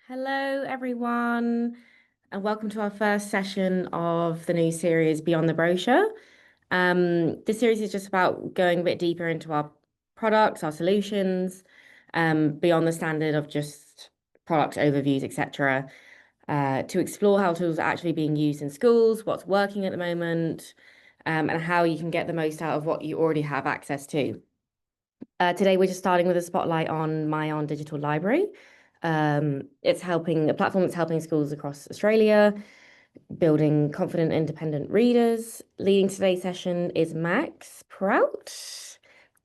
Hello, everyone, and welcome to our first session of the new series Beyond the Brochure. This series is just about going a bit deeper into our products, our solutions, beyond the standard of just product overviews, etc., to explore how tools are actually being used in schools, what's working at the moment, and how you can get the most out of what you already have access to. Today, we're just starting with a spotlight on myON Digital Library. It's helping a platform that's helping schools across Australia, building confident, independent readers. Leading today's session is Max Prout.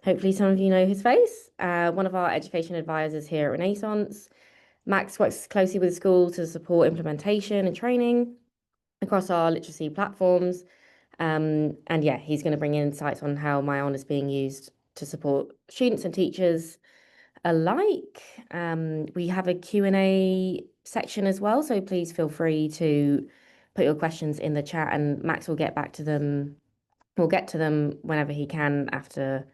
Hopefully, some of you know his face. One of our education advisors here at Renaissance. Max works closely with schools to support implementation and training across our literacy platforms. And yeah, he's going to bring in insights on how myON is being used to support students and teachers alike. We have a Q&A section as well, so please feel free to put your questions in the chat and Max will get back to them. We'll get to them whenever he can after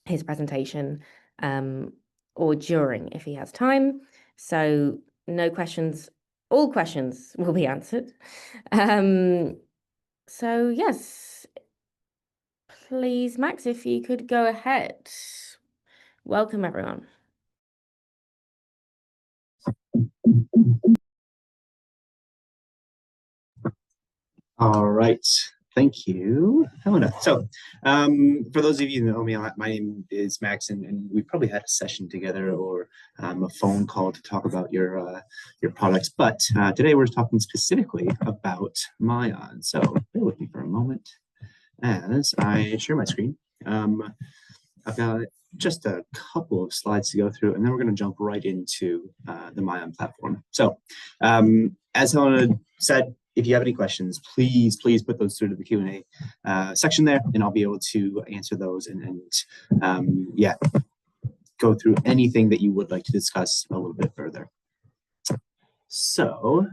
his presentation, or during if he has time. So no questions, all questions will be answered. So yes, please, Max, if you could go ahead. Welcome, everyone. All right. Thank you, Helena. So for those of you who know me, my name is Max, and we probably had a session together or a phone call to talk about your products. But today we're talking specifically about myON. So bear with me for a moment as I share my screen. I've got just a couple of slides to go through, and then we're going to jump right into the myON platform. So as Helena said, if you have any questions, please put those through to the Q&A section there, and I'll be able to answer those and yeah, go through anything that you would like to discuss a little bit further. So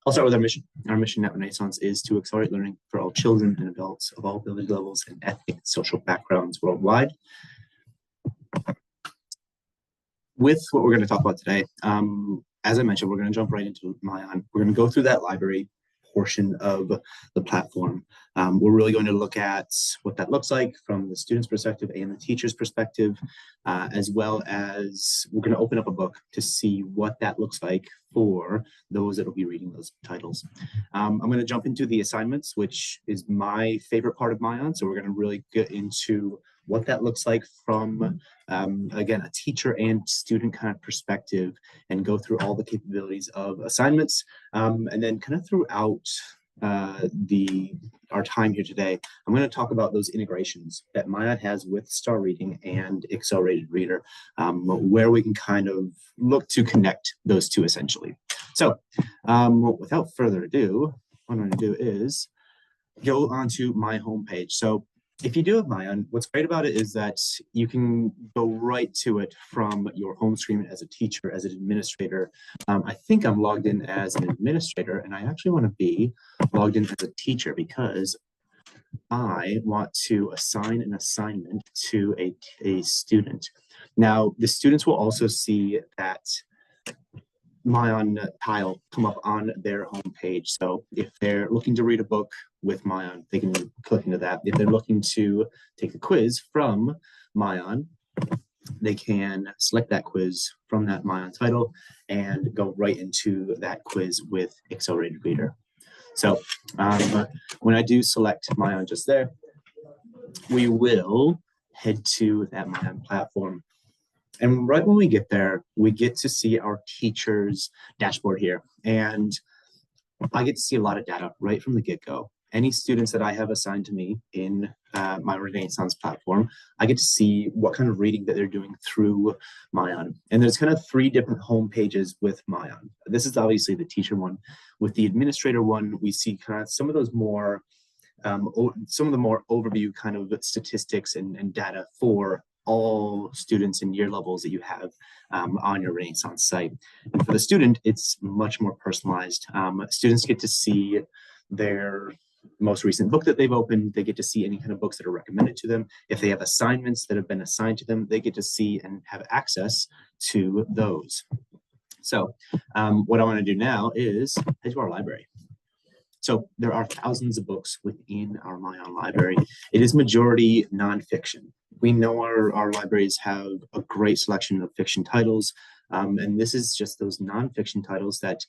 I'll start with our mission. Our mission at Renaissance is to accelerate learning for all children and adults of all ability levels and ethnic and social backgrounds worldwide. With what we're going to talk about today, as I mentioned, we're going to jump right into myON. We're going to go through that library portion of the platform. We're really going to look at what that looks like from the student's perspective and the teacher's perspective, as well as we're going to open up a book to see what that looks like for those that will be reading those titles. I'm going to jump into the assignments, which is my favorite part of myON. So we're going to really get into what that looks like from, again, a teacher and student kind of perspective, and go through all the capabilities of assignments. And then kind of throughout our time here today, I'm going to talk about those integrations that myON has with Star Reading and Accelerated Reader, where we can kind of look to connect those two essentially. So without further ado, what I'm going to do is go onto my homepage. So if you do have myON, what's great about it is that you can go right to it from your home screen as a teacher, as an administrator. I think I'm logged in as an administrator, and I actually want to be logged in as a teacher because I want to assign an assignment to a student. Now, the students will also see that myON tile come up on their homepage. So if they're looking to read a book with myON, they can click into that. If they're looking to take a quiz from myON, they can select that quiz from that myON title and go right into that quiz with Accelerated Reader. So when I do select myON just there, we will head to that myON platform. And right when we get there, we get to see our teacher's dashboard here. And I get to see a lot of data right from the get-go. Any students that I have assigned to me in my Renaissance platform, I get to see what kind of reading that they're doing through myON. And there's kind of 3 different home pages with myON. This is obviously the teacher one. With the administrator one, we see kind of some of those more, some of the more overview kind of statistics and data for all students and year levels that you have on your Renaissance site. And for the student, it's much more personalized. Students get to see their most recent book that they've opened. They get to see any kind of books that are recommended to them. If they have assignments that have been assigned to them, they get to see and have access to those. So what I want to do now is head to our library. So there are thousands of books within our myON library. It is majority nonfiction. We know our libraries have a great selection of fiction titles, and this is just those nonfiction titles that,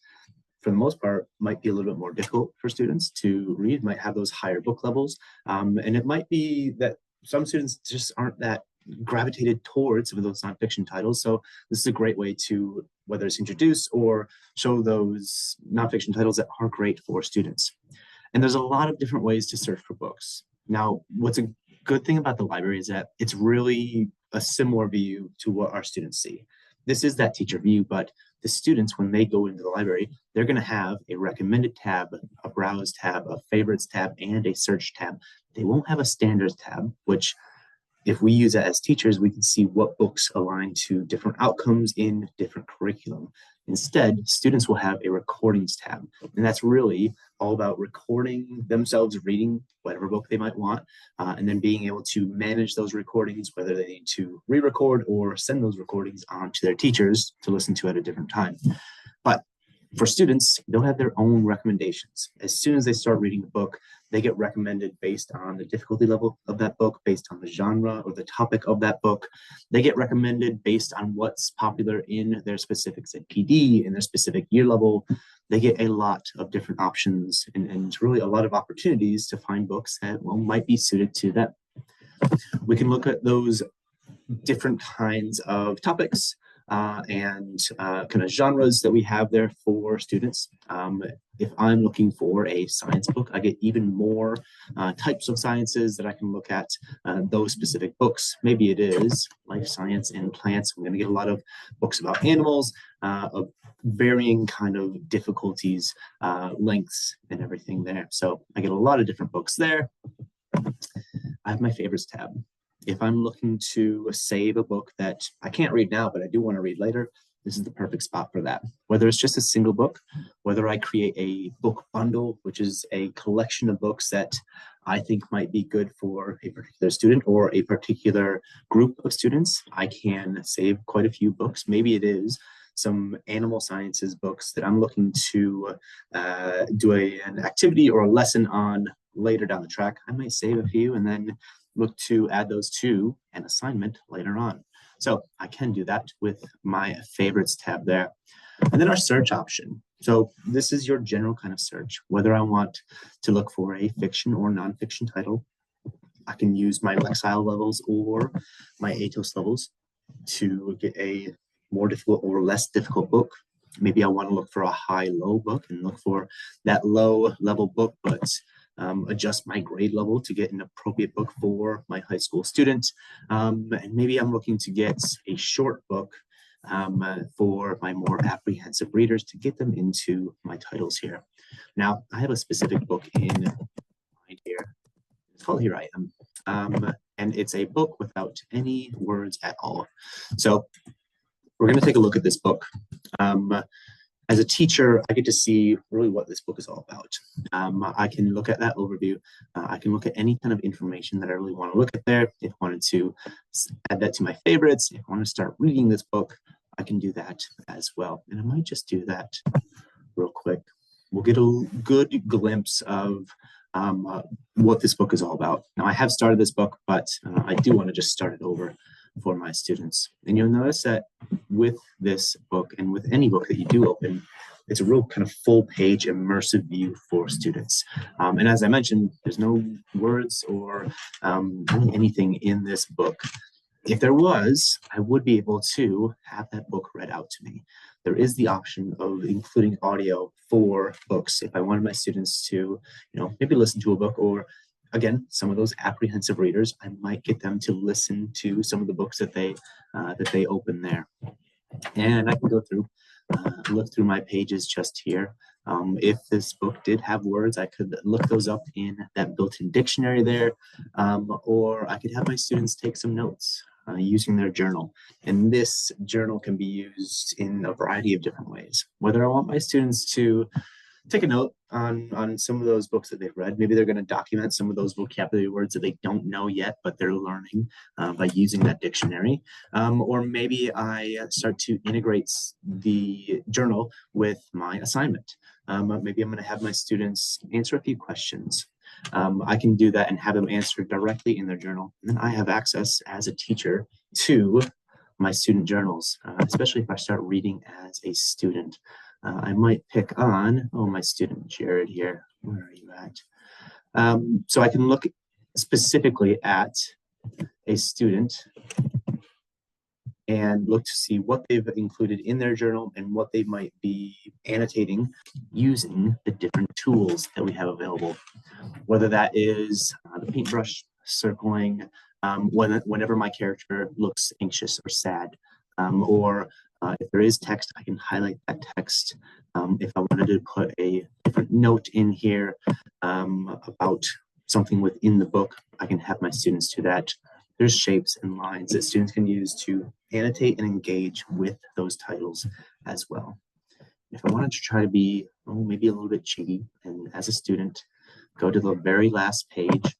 for the most part, might be a little bit more difficult for students to read, might have those higher book levels, and it might be that some students just aren't that gravitated towards some of those nonfiction titles. So this is a great way to, whether it's introduce or show those nonfiction titles that are great for students. And there's a lot of different ways to search for books. Now, what's a good thing about the library is that it's really a similar view to what our students see. This is that teacher view, but the students, when they go into the library, they're going to have a recommended tab, a browse tab, a favorites tab, and a search tab. They won't have a standards tab, which, if we use it as teachers, we can see what books align to different outcomes in different curriculum. Instead, students will have a recordings tab, and that's really all about recording themselves reading whatever book they might want, and then being able to manage those recordings, whether they need to re-record or send those recordings on to their teachers to listen to at a different time. But for students, they'll have their own recommendations. As soon as they start reading the book, they get recommended based on the difficulty level of that book, based on the genre or the topic of that book. They get recommended based on what's popular in their specific ZPD, in their specific year level. They get a lot of different options and really a lot of opportunities to find books that might be suited to them. We can look at those different kinds of topics and kind of genres that we have there for students. If I'm looking for a science book, I get even more types of sciences that I can look at, those specific books. Maybe it is life science and plants. I'm going to get a lot of books about animals of varying kind of difficulties, lengths, and everything there. So I get a lot of different books there. I have my favorites tab. If I'm looking to save a book that I can't read now, but I do want to read later, this is the perfect spot for that. Whether it's just a single book, whether I create a book bundle, which is a collection of books that I think might be good for a particular student or a particular group of students, I can save quite a few books. Maybe it is some animal sciences books that I'm looking to do an activity or a lesson on later down the track. I might save a few and then look to add those to an assignment later on. So I can do that with my favorites tab there. And then our search option. So this is your general kind of search, whether I want to look for a fiction or nonfiction title. I can use my Lexile levels or my ATOS levels to get a more difficult or less difficult book. Maybe I want to look for a high-low book and look for that low-level book, but adjust my grade level to get an appropriate book for my high school student. And maybe I'm looking to get a short book for my more apprehensive readers to get them into my titles here. Now, I have a specific book in mind here. It's called Here I Am. And it's a book without any words at all. So we're going to take a look at this book. As a teacher, I get to see really what this book is all about. I can look at that overview. I can look at any kind of information that I really want to look at there. If I wanted to add that to my favorites, if I want to start reading this book, I can do that as well. And I might just do that real quick. We'll get a good glimpse of what this book is all about. Now, I have started this book, but I do want to just start it over for my students. And you'll notice that with this book and with any book that you do open, it's a real kind of full page immersive view for students. And as I mentioned, there's no words or anything in this book. If there was, I would be able to have that book read out to me. There is the option of including audio for books. If I wanted my students to, maybe listen to a book, or again, some of those apprehensive readers, I might get them to listen to some of the books that they open there. And I can go through, look through my pages just here. If this book did have words, I could look those up in that built-in dictionary there, or I could have my students take some notes using their journal. And this journal can be used in a variety of different ways. Whether I want my students to take a note on some of those books that they've read. Maybe they're going to document some of those vocabulary words that they don't know yet, but they're learning by using that dictionary. Or maybe I start to integrate the journal with my assignment. Maybe I'm going to have my students answer a few questions. I can do that and have them answer directly in their journal. And then I have access as a teacher to my student journals, especially if I start reading as a student. I might pick on, oh, my student Jared here. Where are you at? So I can look specifically at a student and look to see what they've included in their journal and what they might be annotating using the different tools that we have available. Whether that is the paintbrush, circling, whenever my character looks anxious or sad, or if there is text, I can highlight that text. If I wanted to put a different note in here about something within the book, I can have my students do that. There's shapes and lines that students can use to annotate and engage with those titles as well. If I wanted to try to be maybe a little bit cheeky, and as a student, go to the very last page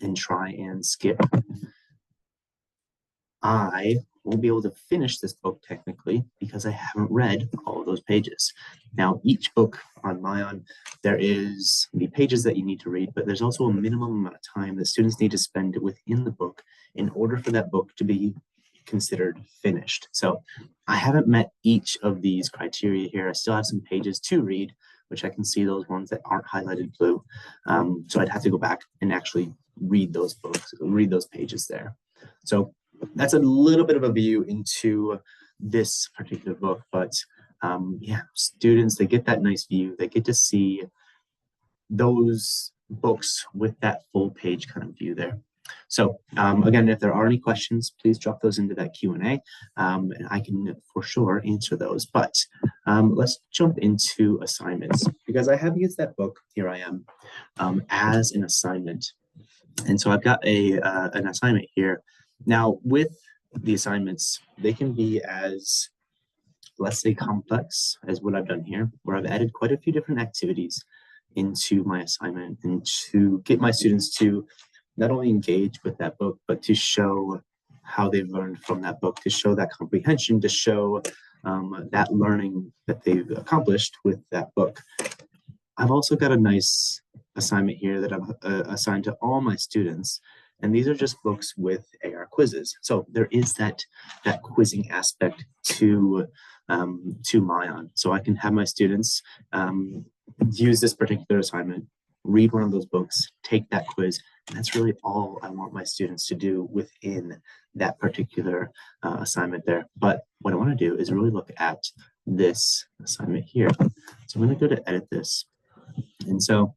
and try and skip, I won't be able to finish this book technically because I haven't read all of those pages. Now, each book on myON, there is the pages that you need to read, but there's also a minimum amount of time that students need to spend within the book in order for that book to be considered finished. So I haven't met each of these criteria here. I still have some pages to read, which I can see those ones that aren't highlighted blue. So I'd have to go back and actually read those books, read those pages there. So that's a little bit of a view into this particular book, but yeah, students, they get that nice view. They get to see those books with that full page kind of view there. So again, if there are any questions, please drop those into that Q&A, and I can for sure answer those. But let's jump into assignments, because I have used that book, here I am, as an assignment. And so I've got an assignment here. Now, with the assignments, they can be as, let's say, complex as what I've done here, where I've added quite a few different activities into my assignment and to get my students to not only engage with that book, but to show how they've learned from that book, to show that comprehension, to show that learning that they've accomplished with that book. I've also got a nice assignment here that I've assigned to all my students, and these are just books with AR quizzes. So there is that quizzing aspect to myON. So I can have my students use this particular assignment, read one of those books, take that quiz, and that's really all I want my students to do within that particular assignment there. But what I want to do is really look at this assignment here. So I'm going to go to edit this. And so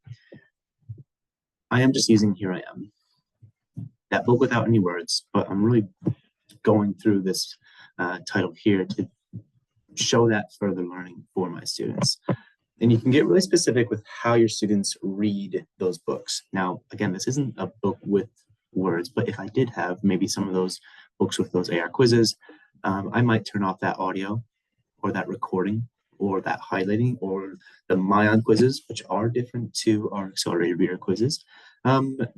I am just using Here I Am, that book without any words, but I'm really going through this title here to show that further learning for my students. And you can get really specific with how your students read those books. Now, again, this isn't a book with words, but if I did have maybe some of those books with those AR quizzes, I might turn off that audio or that recording or that highlighting or the myON quizzes, which are different to our accelerated reader quizzes.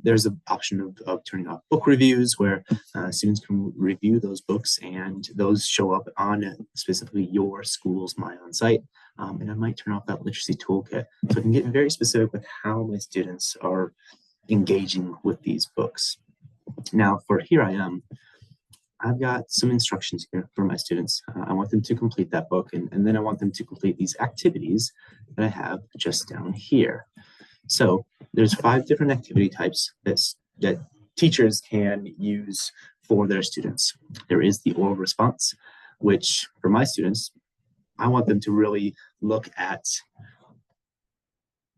There's an option of turning off book reviews where students can review those books and those show up on specifically your school's myON site. And I might turn off that literacy toolkit. So I can get very specific with how my students are engaging with these books. Now for Here I Am, I've got some instructions here for my students. I want them to complete that book, and then I want them to complete these activities that I have just down here. So there's 5 different activity types that teachers can use for their students. There is the oral response, which for my students, I want them to really look at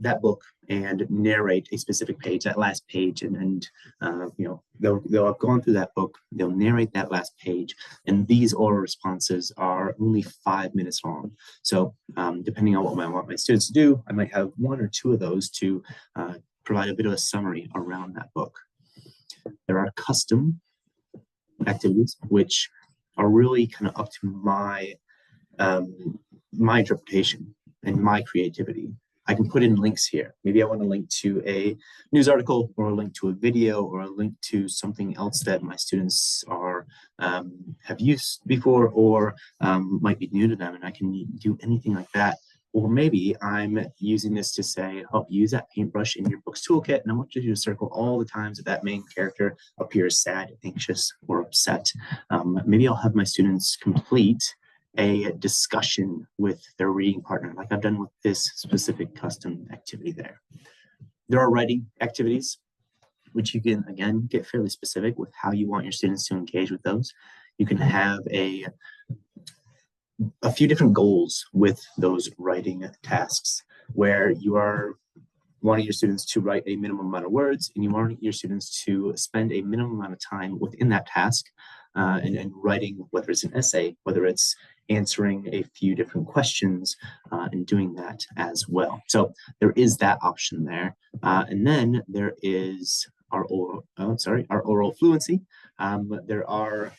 that book and narrate a specific page, that last page, and you know, they'll have gone through that book, they'll narrate that last page, and these oral responses are only 5 minutes long. So depending on what I want my students to do, I might have 1 or 2 of those to provide a bit of a summary around that book. There are custom activities, which are really kind of up to my my interpretation and my creativity. I can put in links here. Maybe I want to link to a news article or a link to a video or a link to something else that my students are have used before or might be new to them, and I can do anything like that. Or maybe I'm using this to say, oh, use that paintbrush in your book's toolkit, and I want you to circle all the times that that main character appears sad, anxious, or upset. Maybe I'll have my students complete a discussion with their reading partner, like I've done with this specific custom activity there. There are writing activities, which you can, again, get fairly specific with how you want your students to engage with those. You can have a few different goals with those writing tasks, where you are wanting your students to write a minimum amount of words, and you want your students to spend a minimum amount of time within that task and writing, whether it's an essay, whether it's answering a few different questions and doing that as well. So there is that option there. And then there is our oral fluency. There are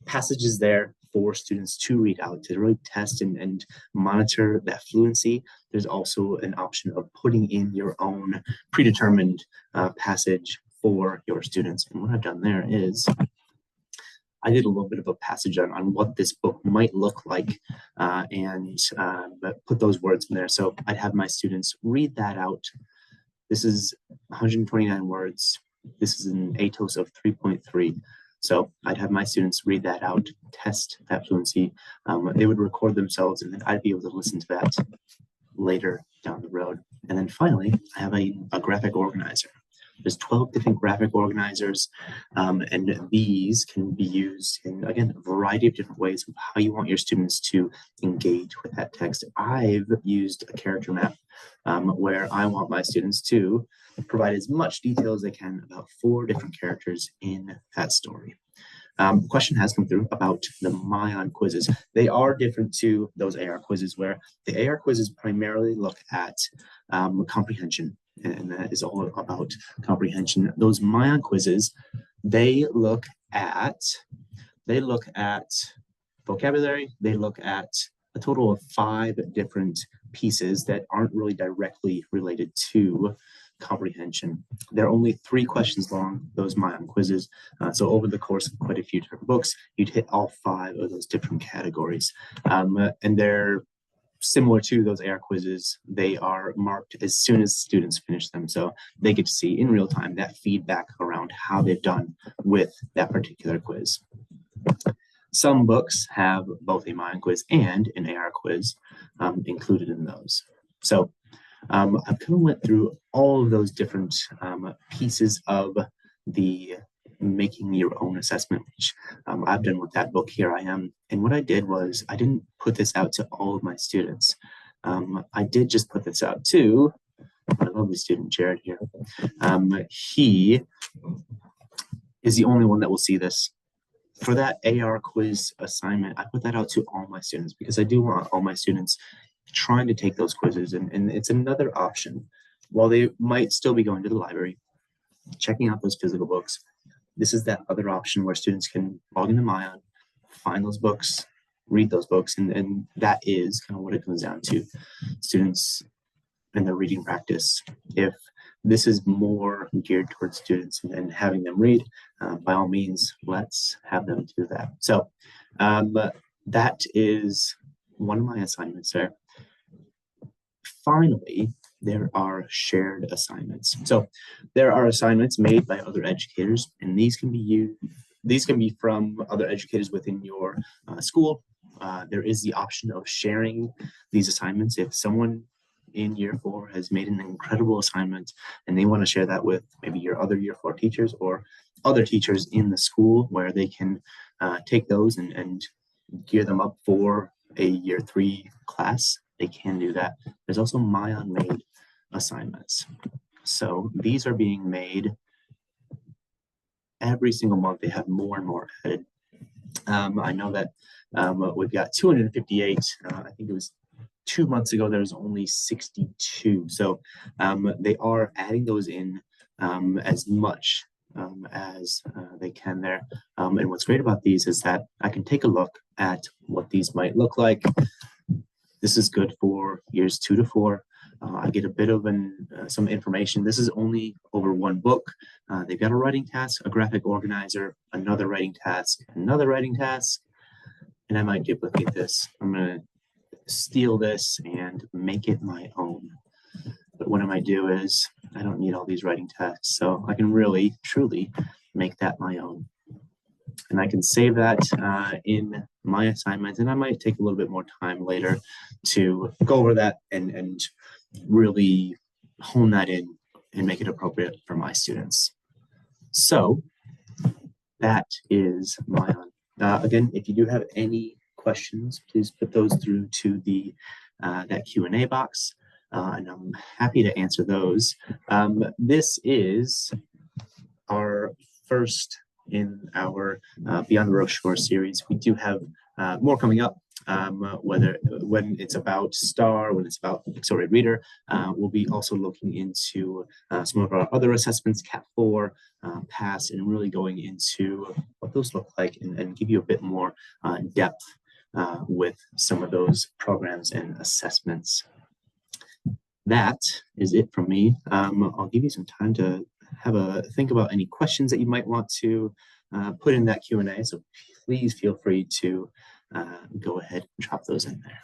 passages there for students to read out to really test and monitor that fluency. There's also an option of putting in your own predetermined passage for your students. And what I've done there is I did a little bit of a passage on what this book might look like and put those words in there. So I'd have my students read that out. This is 129 words. This is an ATOS of 3.3. So I'd have my students read that out, test that fluency. They would record themselves, and then I'd be able to listen to that later down the road. And then finally, I have a graphic organizer. There's 12 different graphic organizers, and these can be used in, again, a variety of different ways of how you want your students to engage with that text. I've used a character map where I want my students to provide as much detail as they can about 4 different characters in that story. Question has come through about the myON quizzes. They are different to those AR quizzes, where the AR quizzes primarily look at comprehension, and that is all about comprehension. Those myON quizzes, they look at vocabulary. They look at a total of 5 different pieces that aren't really directly related to comprehension. They're only 3 questions long, those myON quizzes. So over the course of quite a few different books, you'd hit all 5 of those different categories. And they're similar to those AR quizzes. They are marked as soon as students finish them. So they get to see in real time that feedback around how they've done with that particular quiz. Some books have both a myON quiz and an AR quiz included in those. So I kind of went through all of those different pieces of the making your own assessment, which I've done with that book, Here I Am. And what I did was I didn't put this out to all of my students. I did just put this out to my lovely student, Jared here. He is the only one that will see this. For that AR quiz assignment, I put that out to all my students because I do want all my students trying to take those quizzes, and it's another option. While they might still be going to the library, checking out those physical books, this is that other option where students can log into myON, find those books, read those books, and that is kind of what it comes down to. Students and their reading practice. If this is more geared towards students and having them read, by all means, let's have them do that. So that is one of my assignments there. Finally, there are shared assignments. So there are assignments made by other educators, and these can be from other educators within your school. There is the option of sharing these assignments. If someone in year 4 has made an incredible assignment and they want to share that with maybe your other year 4 teachers or other teachers in the school, where they can take those and gear them up for a year 3 class, they can do that. There's also myON made assignments. So these are being made every single month. They have more and more added. I know that we've got 258. I think it was 2 months ago, there was only 62. So they are adding those in as much as they can there. And what's great about these is that I can take a look at what these might look like. This is good for years 2 to 4. I get a bit of some information. This is only over one book. They've got a writing task, a graphic organizer, another writing task, another writing task, and I might duplicate this. I'm going to steal this and make it my own. But what I might do is I don't need all these writing tasks, so I can really, truly make that my own. And I can save that in my assignments, and I might take a little bit more time later to go over that and really hone that in and make it appropriate for my students. So that is myON. Again, if you do have any questions, please put those through to the that Q&A box, and I'm happy to answer those. This is our first in our Beyond the Brochure series. We do have more coming up, when it's about STAR, when it's about Accelerated Reader. We'll be also looking into some of our other assessments, Cat 4, PASS, and really going into what those look like and give you a bit more depth with some of those programs and assessments. That is it from me. I'll give you some time to have a think about any questions that you might want to put in that Q&A. So please feel free to go ahead and drop those in there.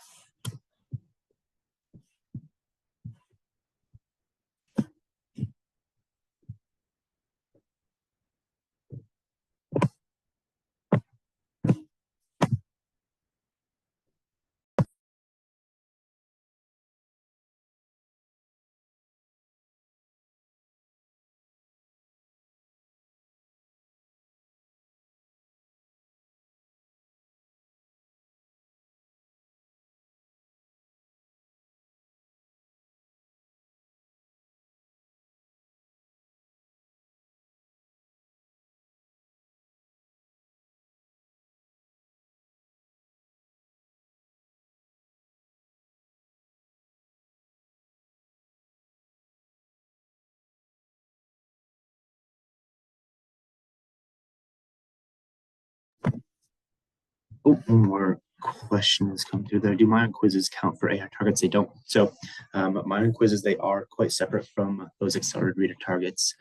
Oh, one more question has come through there. Do myON quizzes count for AI targets? They don't. So myON quizzes, they are quite separate from those accelerated reader targets.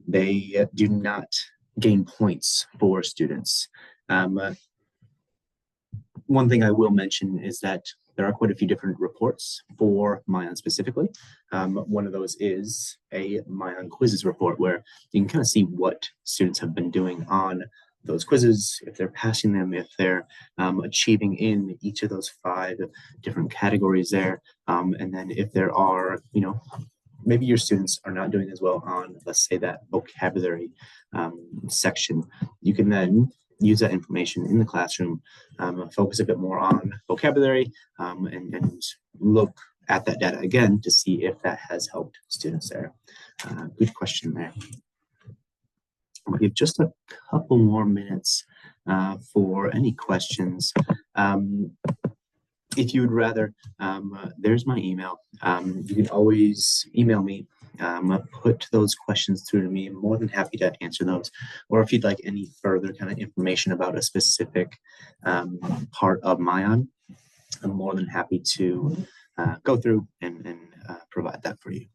They do not gain points for students. One thing I will mention is that there are quite a few different reports for myON specifically. One of those is a myON quizzes report where you can kind of see what students have been doing on those quizzes, if they're passing them, if they're achieving in each of those 5 different categories there. And then if there are, maybe your students are not doing as well on, let's say, that vocabulary section, you can then use that information in the classroom, focus a bit more on vocabulary, and look at that data again to see if that has helped students there. Good question there. We have just a couple more minutes for any questions. If you would rather, there's my email. You can always email me, put those questions through to me. I'm more than happy to answer those. Or if you'd like any further kind of information about a specific part of myON, I'm more than happy to go through and provide that for you.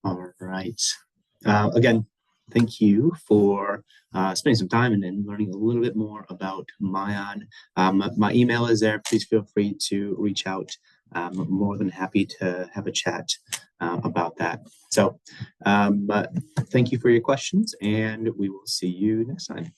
All right. Again, thank you for spending some time and learning a little bit more about myON. My email is there. Please feel free to reach out. I'm more than happy to have a chat about that. So thank you for your questions, and we will see you next time.